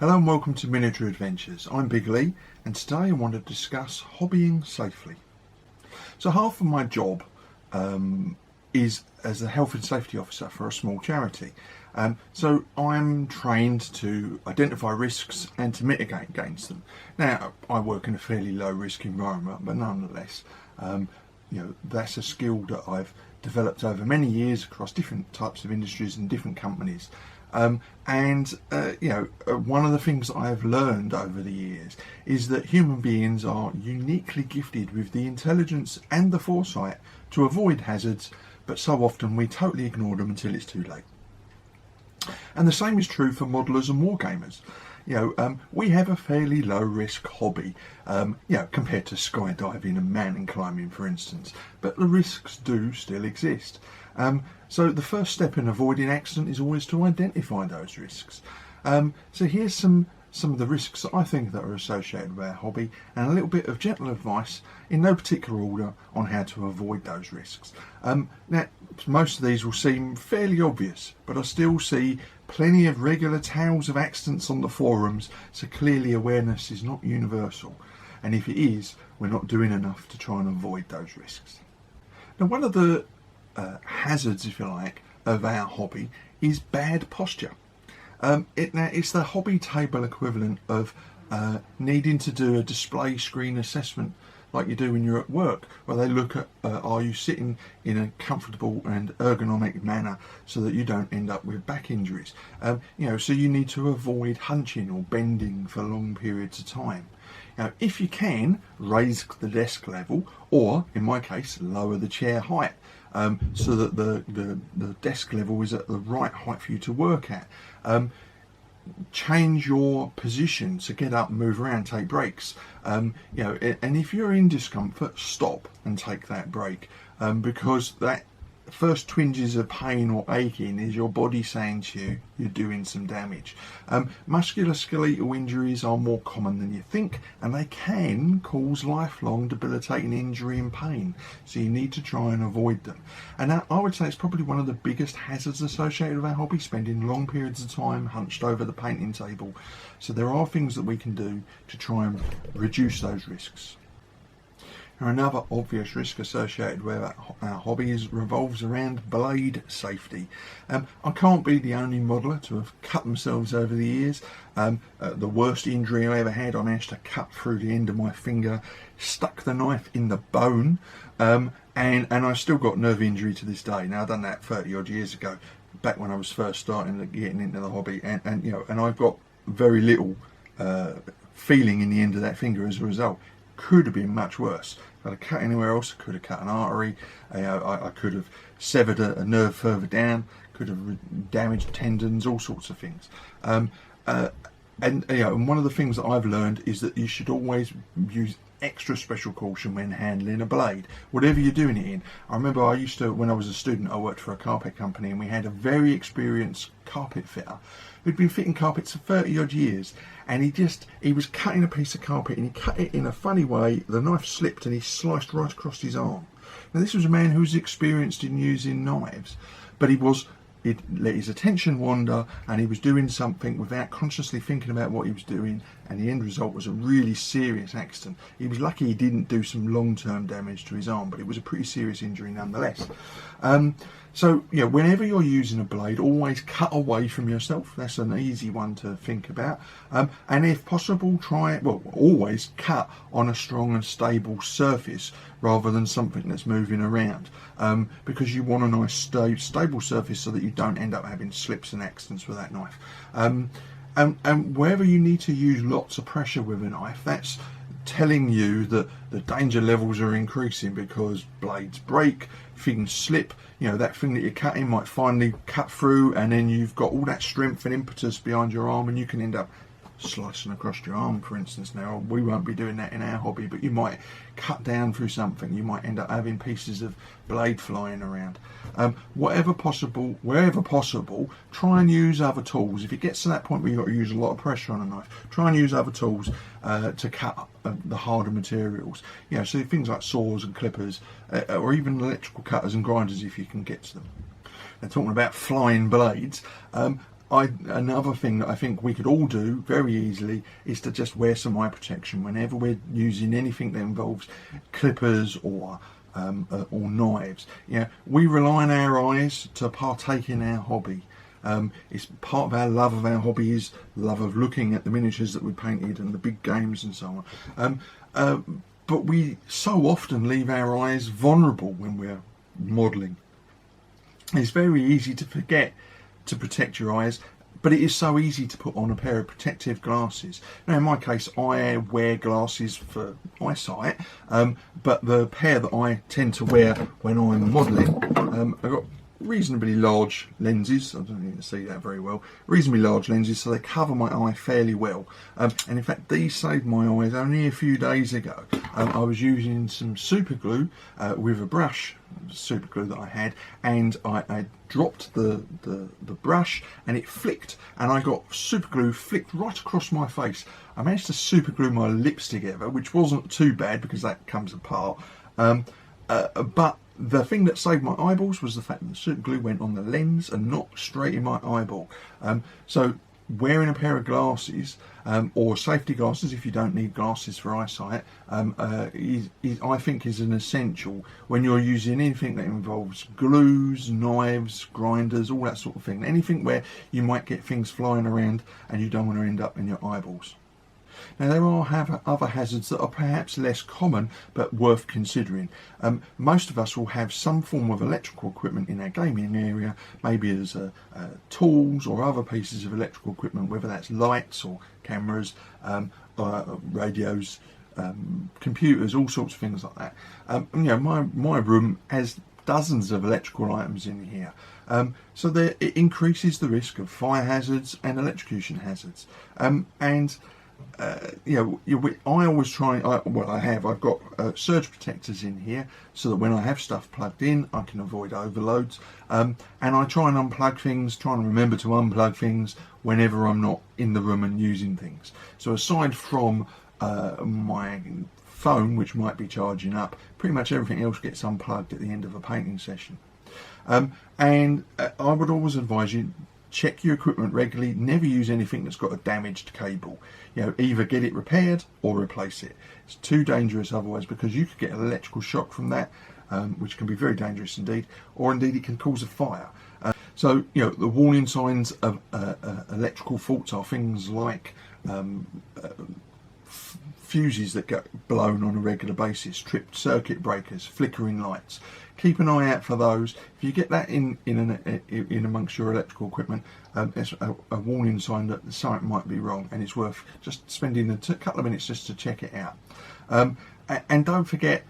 Hello and welcome to Miniature Adventures. I'm Big Lee and today I want to discuss hobbying safely. So half of my job is as a health and safety officer for a small charity. So I'm trained to identify risks and to mitigate against them. Now I work in a fairly low risk environment, but nonetheless that's a skill that I've developed over many years across different types of industries and different companies. One of the things that I've learned over the years is that human beings are uniquely gifted with the intelligence and the foresight to avoid hazards, but so often we totally ignore them until it's too late. And the same is true for modelers and wargamers. We have a fairly low risk hobby, compared to skydiving and mountain climbing, for instance, but the risks do still exist. So the first step in avoiding accident is always to identify those risks. So here's some of the risks that I think that are associated with our hobby, and a little bit of gentle advice in no particular order on how to avoid those risks. Now, most of these will seem fairly obvious, but I still see plenty of regular tales of accidents on the forums, so clearly awareness is not universal, and if it is, we're not doing enough to try and avoid those risks. Now, one of the hazards, if you like, of our hobby is bad posture. It's the hobby table equivalent of needing to do a display screen assessment like you do when you're at work, where they look at are you sitting in a comfortable and ergonomic manner so that you don't end up with back injuries. So you need to avoid hunching or bending for long periods of time. Now, if you can, raise the desk level, or in my case, lower the chair height, so that the desk level is at the right height for you to work at. Change your position, so get up, move around, take breaks. And if you're in discomfort, stop and take that break, because that first twinges of pain or aching is your body saying to you you're doing some damage. Musculoskeletal injuries are more common than you think, and they can cause lifelong debilitating injury and pain, so you need to try and avoid them. And I would say it's probably one of the biggest hazards associated with our hobby, spending long periods of time hunched over the painting table. So there are things that we can do to try and reduce those risks. Now, another obvious risk associated with our hobby revolves around blade safety. I can't be the only modeller to have cut themselves over the years. The worst injury I ever had, I managed to cut through the end of my finger, stuck the knife in the bone, and I've still got nerve injury to this day. Now, I've done that 30 odd years ago, back when I was first starting getting into the hobby, and I've got very little feeling in the end of that finger as a result. Could have been much worse. If I'd have cut anywhere else, I could have cut an artery, I could have severed a nerve further down, could have damaged tendons, all sorts of things. And one of the things that I've learned is that you should always use extra special caution when handling a blade, whatever you're doing it in. I remember when I was a student, I worked for a carpet company, and we had a very experienced carpet fitter who'd been fitting carpets for 30 odd years, and he was cutting a piece of carpet, and he cut it in a funny way. The knife slipped and he sliced right across his arm. Now, this was a man who was experienced in using knives, but he'd let his attention wander, and he was doing something without consciously thinking about what he was doing, and the end result was a really serious accident. He was lucky he didn't do some long-term damage to his arm, but it was a pretty serious injury nonetheless. So whenever you're using a blade, always cut away from yourself. That's an easy one to think about. And if possible, always cut on a strong and stable surface rather than something that's moving around, because you want a nice stable surface so that you don't end up having slips and accidents with that knife. And wherever you need to use lots of pressure with a knife, that's telling you that the danger levels are increasing, because blades break, things slip. That thing that you're cutting might finally cut through, and then you've got all that strength and impetus behind your arm, and you can end up slicing across your arm, for instance. Now, we won't be doing that in our hobby, but you might cut down through something. You might end up having pieces of blade flying around. Wherever possible, try and use other tools. If it gets to that point where you've got to use a lot of pressure on a knife, try and use other tools to cut the harder materials. So things like saws and clippers, or even electrical cutters and grinders if you can get to them. Now, talking about flying blades, Another thing that I think we could all do very easily is to just wear some eye protection whenever we're using anything that involves clippers or knives. We rely on our eyes to partake in our hobby. It's part of our love of our hobby is love of looking at the miniatures that we painted and the big games and so on. But we so often leave our eyes vulnerable when we're modelling. It's very easy to forget to protect your eyes, but it is so easy to put on a pair of protective glasses. Now, in my case, I wear glasses for eyesight, but the pair that I tend to wear when I'm modelling, I've got reasonably large lenses. I don't even see that very well. Reasonably large lenses, so they cover my eye fairly well. And in fact, these saved my eyes only a few days ago. I was using some super glue with a brush, super glue that I had, and I dropped the brush and it flicked, and I got super glue flicked right across my face. I managed to super glue my lips together, which wasn't too bad because that comes apart. But the thing that saved my eyeballs was the fact that the super glue went on the lens and not straight in my eyeball. So wearing a pair of glasses or safety glasses, if you don't need glasses for eyesight, I think is an essential when you're using anything that involves glues, knives, grinders, all that sort of thing. Anything where you might get things flying around and you don't want to end up in your eyeballs. Now, there are other hazards that are perhaps less common but worth considering. Most of us will have some form of electrical equipment in our gaming area, maybe as tools or other pieces of electrical equipment, whether that's lights or cameras, radios, computers, all sorts of things like that. My room has dozens of electrical items in here. So it increases the risk of fire hazards and electrocution hazards. I always try. I've got surge protectors in here so that when I have stuff plugged in, I can avoid overloads. And I try and unplug things, try and remember to unplug things whenever I'm not in the room and using things. So aside from my phone, which might be charging up, pretty much everything else gets unplugged at the end of a painting session. And I would always advise you, check your equipment regularly. Never use anything that's got a damaged cable. Either get it repaired or replace it. It's too dangerous otherwise, because you could get an electrical shock from that, which can be very dangerous indeed, or indeed it can cause a fire. So the warning signs of electrical faults are things like fuses that get blown on a regular basis, tripped circuit breakers, flickering lights. Keep an eye out for those. If you get that in amongst your electrical equipment, it's a warning sign that something might be wrong, and it's worth just spending a couple of minutes just to check it out. And don't forget,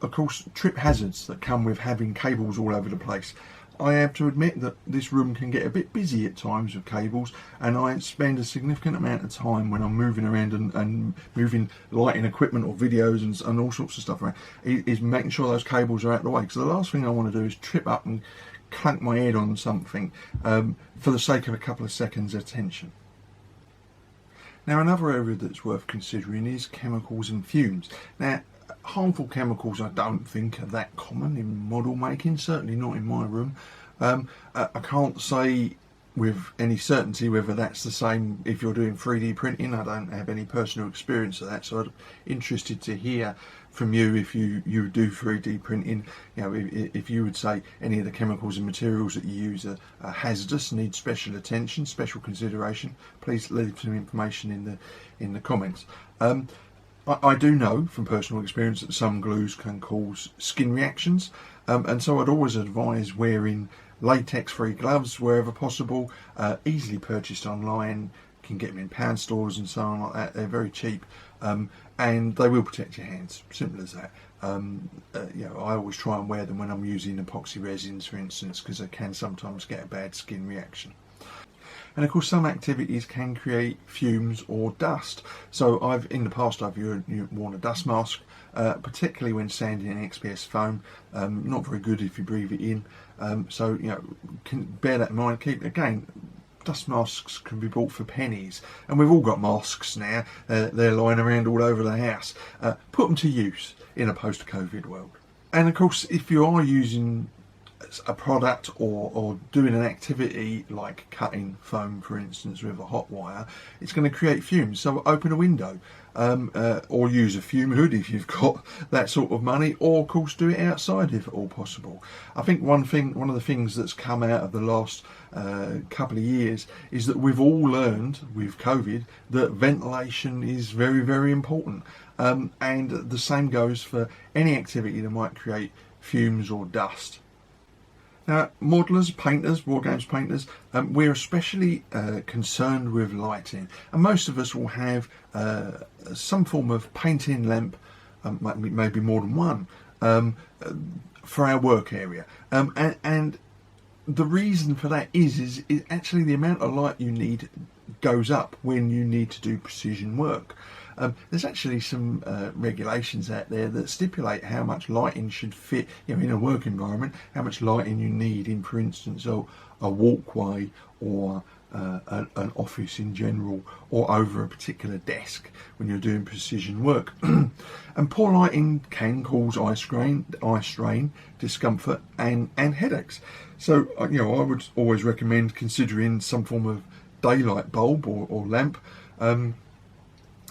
of course, trip hazards that come with having cables all over the place. I have to admit that this room can get a bit busy at times with cables, and I spend a significant amount of time when I'm moving around and moving lighting equipment or videos and all sorts of stuff around, is making sure those cables are out of the way, because the last thing I want to do is trip up and clank my head on something for the sake of a couple of seconds attention. Now, another area that's worth considering is chemicals and fumes. Now, harmful chemicals I don't think are that common in model making, certainly not in my room. I can't say with any certainty whether that's the same if you're doing 3D printing. I don't have any personal experience of that, so I'm interested to hear from you if you do 3D printing. If you would say any of the chemicals and materials that you use are hazardous, need special attention, special consideration, please leave some information in the comments. I do know from personal experience that some glues can cause skin reactions, and so I'd always advise wearing latex-free gloves wherever possible, easily purchased online. You can get them in pound stores and so on like that. They're very cheap, and they will protect your hands. Simple as that. I always try and wear them when I'm using epoxy resins, for instance, because I can sometimes get a bad skin reaction. And of course, some activities can create fumes or dust. So in the past I've worn a dust mask, particularly when sanding an XPS foam. Not very good if you breathe it in. So can bear that in mind. Dust masks can be bought for pennies, and we've all got masks now. They're lying around all over the house. Put them to use in a post-COVID world. And of course, if you are using a product or doing an activity like cutting foam, for instance, with a hot wire, it's going to create fumes. So open a window, or use a fume hood if you've got that sort of money, or of course do it outside if at all possible. I think one of the things that's come out of the last couple of years is that we've all learned with COVID that ventilation is very, very important, and the same goes for any activity that might create fumes or dust. Now, modelers, painters, war games painters, we're especially concerned with lighting, and most of us will have some form of painting lamp, maybe more than one, for our work area, and the reason for that is actually the amount of light you need goes up when you need to do precision work. There's actually some regulations out there that stipulate how much lighting should fit, in a work environment, how much lighting you need in, for instance, a walkway or an office in general, or over a particular desk when you're doing precision work. And poor lighting can cause eye strain, discomfort, and headaches. So, I would always recommend considering some form of daylight bulb or lamp.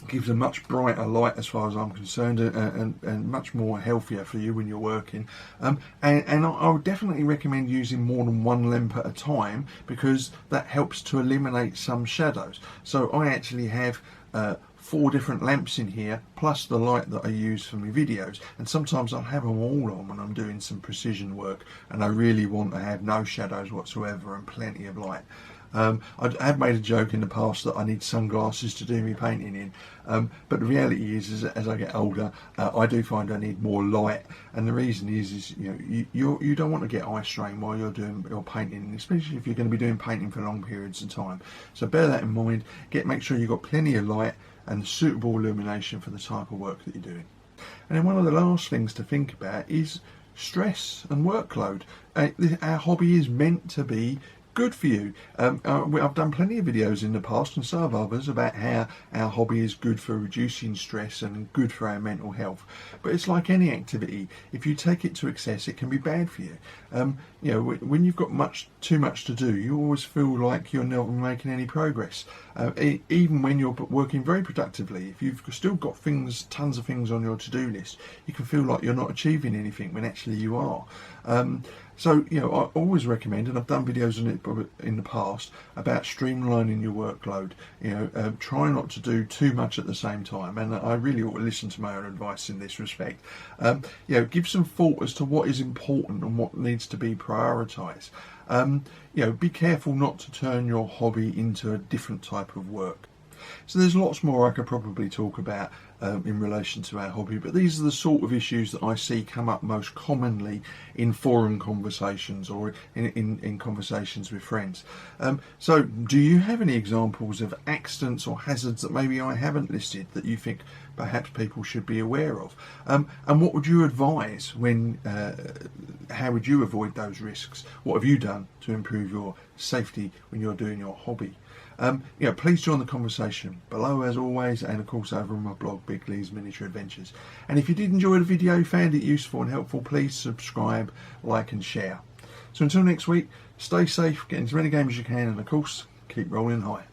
Gives a much brighter light as far as I'm concerned, and much more healthier for you when you're working. And I would definitely recommend using more than one lamp at a time, because that helps to eliminate some shadows. So I actually have 4 different lamps in here, plus the light that I use for my videos, and sometimes I'll have them all on when I'm doing some precision work and I really want to have no shadows whatsoever and plenty of light. I have made a joke in the past that I need sunglasses to do my painting in, but the reality is as I get older, I do find I need more light, and the reason is you don't want to get eye strain while you're doing your painting, especially if you're going to be doing painting for long periods of time. So bear that in mind. Make sure you've got plenty of light and suitable illumination for the type of work that you're doing. And then one of the last things to think about is stress and workload. Our hobby is meant to be good for you. I've done plenty of videos in the past, and so have others, about how our hobby is good for reducing stress and good for our mental health. But it's like any activity. If you take it to excess, it can be bad for you. When you've got too much to do, you always feel like you're not making any progress. Even when you're working very productively, if you've still got tons of things on your to-do list, you can feel like you're not achieving anything when actually you are. So, I always recommend, and I've done videos on it in the past, about streamlining your workload. Try not to do too much at the same time, and I really ought to listen to my own advice in this respect. Give some thought as to what is important and what needs to be prioritised. Be careful not to turn your hobby into a different type of work. So there's lots more I could probably talk about in relation to our hobby, but these are the sort of issues that I see come up most commonly in forum conversations or in conversations with friends. So do you have any examples of accidents or hazards that maybe I haven't listed that you think perhaps people should be aware of? And what would you advise how would you avoid those risks? What have you done to improve your safety when you're doing your hobby? Please join the conversation below as always, and of course over on my blog, Big Lee's Miniature Adventures. And if you did enjoy the video, found it useful and helpful, please subscribe, like and share. So until next week, stay safe, get as many games as you can, and of course, keep rolling high.